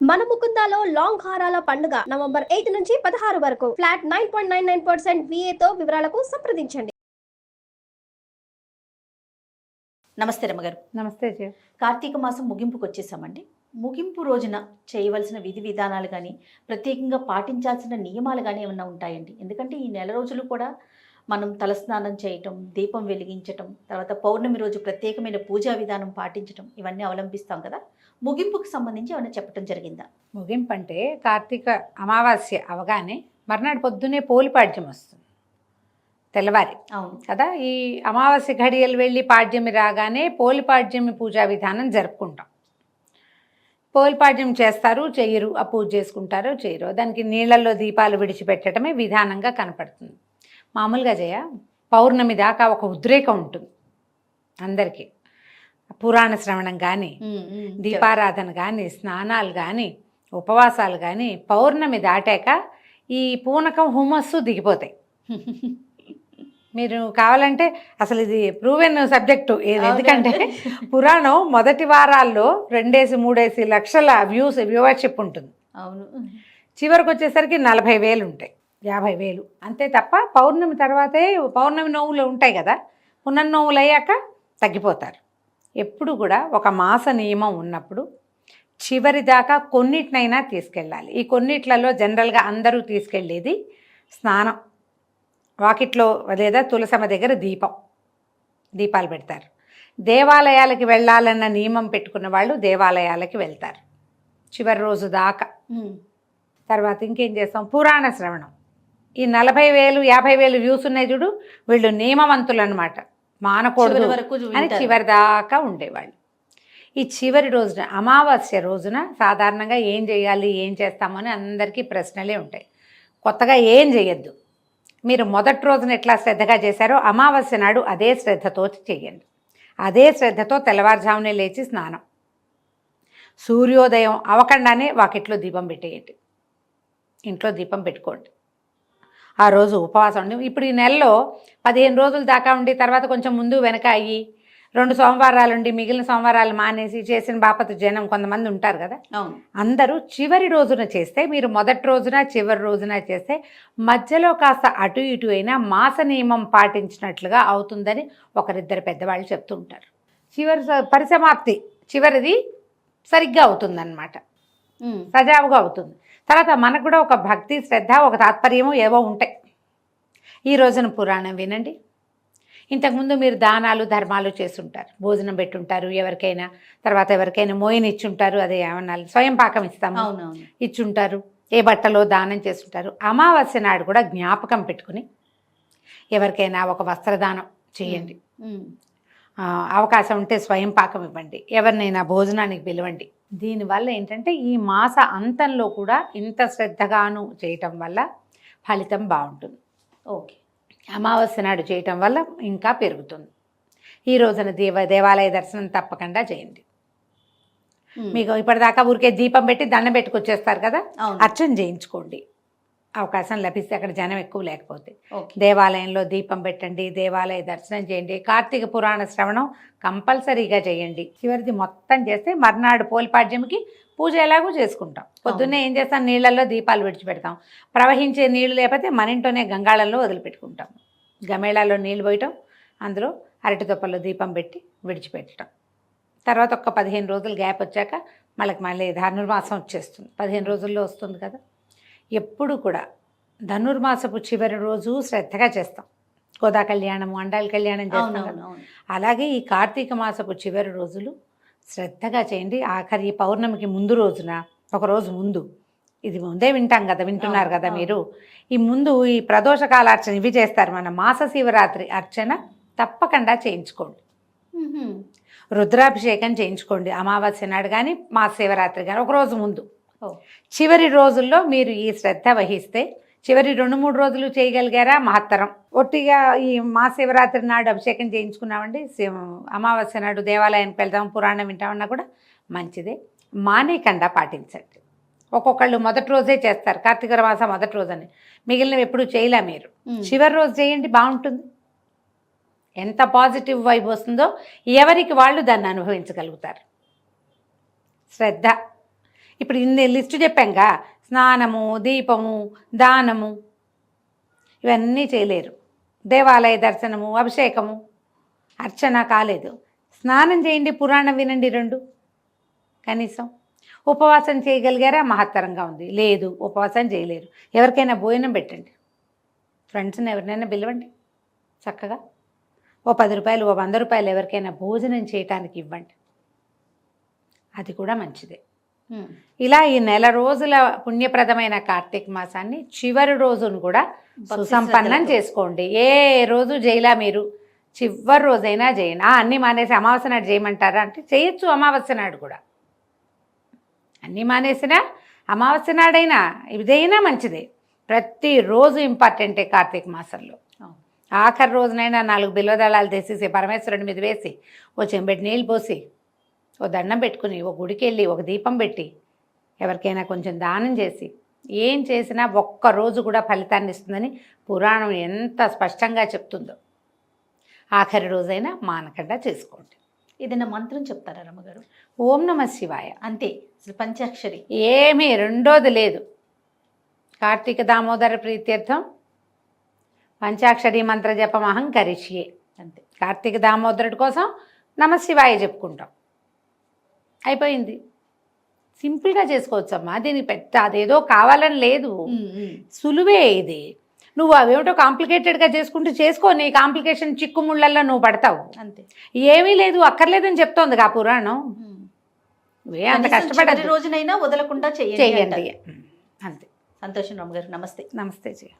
మన ముకుందాలో లాంగ్ హారాల పండుగ నవంబర్ 8 నుంచి 16 వరకు ఫ్లాట్ 9.99% VA తో వివరాలకు సంప్రదించండి. నమస్తే రమ్మగారు. నమస్తే. కార్తీక మాసం ముగింపుకు వచ్చేసామండి. ముగింపు రోజున చేయవలసిన విధి విధానాలు కానీ, ప్రత్యేకంగా పాటించాల్సిన నియమాలు కానీ ఏమన్నా ఉంటాయండి? ఎందుకంటే ఈ నెల రోజులు కూడా మనం తలస్నానం చేయటం, దీపం వెలిగించటం, తర్వాత పౌర్ణమి రోజు ప్రత్యేకమైన పూజా విధానం పాటించటం, ఇవన్నీ అవలంబిస్తాం కదా. ముగింపుకు సంబంధించి ఏమైనా చెప్పడం జరిగిందా? ముగింపు అంటే కార్తీక అమావాస్య అవగానే మర్నాడు పొద్దునే పోలిపాడ్యం వస్తుంది, తెల్లవారి. అవును కదా. ఈ అమావాస్య ఘడియలు వెళ్ళి పాడ్యమి రాగానే పోలిపాడ్యమి పూజా విధానం జరుపుకుంటాం. పోలిపాడ్యం చేస్తారు, చెయ్యరు, ఆ పూజ చేసుకుంటారో చేయరు. దానికి నీళ్లలో దీపాలు విడిచిపెట్టడమే విధానంగా కనపడుతుంది. మామూలుగా పౌర్ణమి దాకా ఒక ఉద్రేకం ఉంటుంది అందరికీ. పురాణ శ్రవణం కానీ, దీపారాధన కానీ, స్నానాలు కానీ, ఉపవాసాలు కానీ, పౌర్ణమి దాటాక ఈ పూనకం హుమస్సు దిగిపోతాయి. మీరు కావాలంటే అసలు ఇది ప్రూవెన్ సబ్జెక్టు. ఎందుకంటే పురాణం మొదటి వారాల్లో 2-3 లక్షల వ్యూవర్షిప్ ఉంటుంది. అవును. చివరికి వచ్చేసరికి 40,000 ఉంటాయి, 50,000 అంతే. తప్ప పౌర్ణమి తర్వాతే పౌర్ణమి నోవులు ఉంటాయి కదా, పునర్నోవులు అయ్యాక తగ్గిపోతారు. ఎప్పుడు కూడా ఒక మాస నియమం ఉన్నప్పుడు చివరి దాకా కొన్నిటినైనా తీసుకెళ్ళాలి. ఈ కొన్నిట్లలో జనరల్గా అందరూ తీసుకెళ్ళేది స్నానం, వాకిట్లో లేదా తులసమ్మ దగ్గర దీపాలు పెడతారు. దేవాలయాలకి వెళ్ళాలన్న నియమం పెట్టుకున్న వాళ్ళు దేవాలయాలకి వెళ్తారు చివరి రోజు దాకా. తర్వాత ఇంకేం చేస్తాం, పురాణ శ్రవణం. ఈ 40,000 50,000 వ్యూస్ ఉన్నాయి చూడు, వీళ్ళు నియమవంతులు అనమాట, మానకూడదు అని చివరి దాకా ఉండేవాళ్ళు. ఈ చివరి రోజున అమావాస్య రోజున సాధారణంగా ఏం చేయాలి, ఏం చేస్తామని అందరికీ ప్రశ్నలే ఉంటాయి. కొత్తగా ఏం చేయొద్దు. మీరు మొదటి రోజున ఎట్లా శ్రద్ధగా చేశారో అమావాస్య నాడు అదే శ్రద్ధతో చేయండి. అదే శ్రద్ధతో తెల్లవారుజామునే లేచి స్నానం, సూర్యోదయం అవ్వకుండానే వాకిట్లో దీపం పెట్టేయండి, ఇంట్లో దీపం పెట్టుకోండి. ఆ రోజు ఉపవాసం ఉండి, ఇప్పుడు ఈ నెలలో 15 రోజుల దాకా ఉండి తర్వాత కొంచెం ముందు వెనక అయ్యి 2 సోమవారాలు ఉండి మిగిలిన సోమవారాలు మానేసి చేసిన బాపత జనం కొంతమంది ఉంటారు కదా. అందరూ చివరి రోజున చేస్తే, మీరు మొదటి రోజున చివరి రోజున చేస్తే మధ్యలో కాస్త అటు ఇటు అయినా మాస నియమం పాటించినట్లుగా అవుతుందని ఒకరిద్దరు పెద్దవాళ్ళు చెప్తూ ఉంటారు. చివరి పరిసమాప్తి చివరిది సరిగ్గా అవుతుందన్నమాట, సజావుగా అవుతుంది. తర్వాత మనకు కూడా ఒక భక్తి, శ్రద్ధ, ఒక తాత్పర్యము ఏవో ఉంటాయి. ఈ రోజున పురాణం వినండి. ఇంతకుముందు మీరు దానాలు ధర్మాలు చేస్తుంటారు, భోజనం పెట్టుంటారు ఎవరికైనా, తర్వాత ఎవరికైనా మోయిన్ ఇచ్చుంటారు, అదే ఏమన్నా స్వయం పాకం ఇస్తాము ఇచ్చుంటారు, ఏ బట్టలో దానం చేస్తుంటారు. అమావాస్య నాడు కూడా జ్ఞాపకం పెట్టుకుని ఎవరికైనా ఒక వస్త్రదానం చేయండి. అవకాశం ఉంటే స్వయం పాకం ఇవ్వండి, ఎవరినైనా భోజనానికి పిలవండి. దీనివల్ల ఏంటంటే ఈ మాస అంతంలో కూడా ఇంత శ్రద్ధగాను చేయటం వల్ల ఫలితం బాగుంటుంది. ఓకే. అమావాస్య నాడు చేయటం వల్ల ఇంకా పెరుగుతుంది. ఈ రోజున దేవాలయ దర్శనం తప్పకుండా చేయండి. మీకు ఇప్పటిదాకా ఊరికే దీపం పెట్టి దండం పెట్టుకొచ్చేస్తారు కదా, అర్చన చేయించుకోండి అవకాశం లభిస్తే, అక్కడ జనం ఎక్కువ లేకపోతే. దేవాలయంలో దీపం పెట్టండి, దేవాలయ దర్శనం చేయండి, కార్తీక పురాణ శ్రవణం కంపల్సరీగా చేయండి. చివరిది మొత్తం చేస్తే మర్నాడు పోలిపాడ్యంకి పూజ ఎలాగూ చేసుకుంటాం. పొద్దున్నే ఏం చేస్తాం, నీళ్ళల్లో దీపాలు విడిచిపెడతాం. ప్రవహించే నీళ్లు లేకపోతే మన ఇంట్లోనే గంగాళంలో వదిలిపెట్టుకుంటాం. గమేళాలో నీళ్ళు పోయటం, అందులో అరటి తొప్పల్లో దీపం పెట్టి విడిచిపెట్టడం. తర్వాత ఒక 15 రోజులు గ్యాప్ వచ్చాక మళ్ళీ ధనుర్మాసం వచ్చేస్తుంది, 15 రోజుల్లో వస్తుంది కదా. ఎప్పుడు కూడా ధనుర్మాసపు చివరి రోజు శ్రద్ధగా చేస్తాం. గోదా కళ్యాణము, అండాల కళ్యాణం చేస్తాం కదా. అలాగే ఈ కార్తీక మాసపు చివరి రోజులు శ్రద్ధగా చేయండి. ఆఖరి ఈ పౌర్ణమికి ముందు రోజున, ఒకరోజు ముందు, ఇది ముందే వింటాం కదా, వింటున్నారు కదా మీరు. ఈ ముందు ఈ ప్రదోషకాల అర్చన ఇవి చేస్తారు. మన మాస శివరాత్రి అర్చన తప్పకుండా చేయించుకోండి. రుద్రాభిషేకం చేయించుకోండి అమావాస్య నాడు కానీ మాస శివరాత్రి కానీ ఒకరోజు ముందు. చివరి రోజుల్లో మీరు ఈ శ్రద్ధ వహిస్తే చివరి 2-3 రోజులు చేయగలిగారా మహత్తరం. ఒట్టిగా ఈ మహాశివరాత్రి నాడు అభిషేకం చేయించుకున్నామండి, అమావాస్య నాడు దేవాలయానికి వెళ్దాం, పురాణం వింటామన్నా కూడా మంచిదే. మానేకుండా పాటించండి. ఒక్కొక్కళ్ళు మొదటి రోజే చేస్తారు, కార్తీక మాసం మొదటి రోజని, మిగిలినవి ఎప్పుడు చేయలే. మీరు చివరి రోజు చేయండి, బాగుంటుంది. ఎంత పాజిటివ్ వైబ్ వస్తుందో ఎవరికి వాళ్ళు దాన్ని అనుభవించగలుగుతారు. శ్రద్ధ ఇప్పుడు ఇన్ని లిస్టు చెప్పాంగా, స్నానము, దీపము, దానము ఇవన్నీ చేయలేరు. దేవాలయ దర్శనము, అభిషేకము, అర్చన కాలేదు. స్నానం చేయండి, పురాణం వినండి 2 కనీసం. ఉపవాసం చేయగలిగారా? మహత్తరంగా ఉంది. లేదు, ఉపవాసం చేయలేరు. ఎవరికైనా భోజనం పెట్టండి, ఫ్రెండ్స్ని ఎవరినైనా పిలవండి, చక్కగా ఓ 10 రూపాయలు, ఓ 100 రూపాయలు ఎవరికైనా భోజనం చేయటానికి ఇవ్వండి, అది కూడా మంచిదే. ఇలా ఈ నెల రోజుల పుణ్యప్రదమైన కార్తీక మాసాన్ని చివరి రోజును కూడా సుసంపన్నం చేసుకోండి. ఏ రోజు చేయలా మీరు, చివరి రోజైనా చేయండి. అన్నీ మానేసి అమావాస్య నాడు చేయమంటారా అంటే చేయొచ్చు, అమావాస్య నాడు కూడా. అన్నీ మానేసినా అమావాస్య నాడైనా ఇదైనా మంచిదే. ప్రతిరోజు ఇంపార్టెంటే కార్తీక మాసంలో. ఆఖరి రోజునైనా 4 బిల్వదళాలు తెసేసి పరమేశ్వరుడి మీద వేసి, ఓ చెంబెట్టి నీళ్ళు పోసి, ఓ దండం పెట్టుకుని, ఓ గుడికి వెళ్ళి ఒక దీపం పెట్టి, ఎవరికైనా కొంచెం దానం చేసి, ఏం చేసినా ఒక్కరోజు కూడా ఫలితాన్ని ఇస్తుందని పురాణం ఎంత స్పష్టంగా చెప్తుందో. ఆఖరి రోజైనా మానకుండా చేసుకోండి. ఏదైనా మంత్రం చెప్తారా రమ్మగారు? ఓం నమ శివాయ అంతే, అసలు పంచాక్షరి ఏమీ రెండోది లేదు. కార్తీక దామోదర ప్రీత్యర్థం పంచాక్షరి మంత్ర జపం అహం కరిష్యే. అంతే. కార్తీక దామోదరుడి కోసం నమ శివాయ చెప్పుకుంటాం, అయిపోయింది. సింపుల్గా చేసుకోవచ్చమ్మా, దీనికి పెద్ద అదేదో కావాలని లేదు, సులువే ఇది. నువ్వు అవేమిటో కాంప్లికేటెడ్గా చేసుకుంటూ చేసుకో, నీ కాంప్లికేషన్ చిక్కుముళ్ళల్లో నువ్వు పడతావు. అంతే, ఏమీ లేదు, అక్కర్లేదని చెప్తోంది ఆ పురాణం. అంత కష్టపడే రోజునైనా వదలకుండా చెయ్యండి, అంతే. సంతోషం రమ్మగారు. నమస్తే. నమస్తే జయ.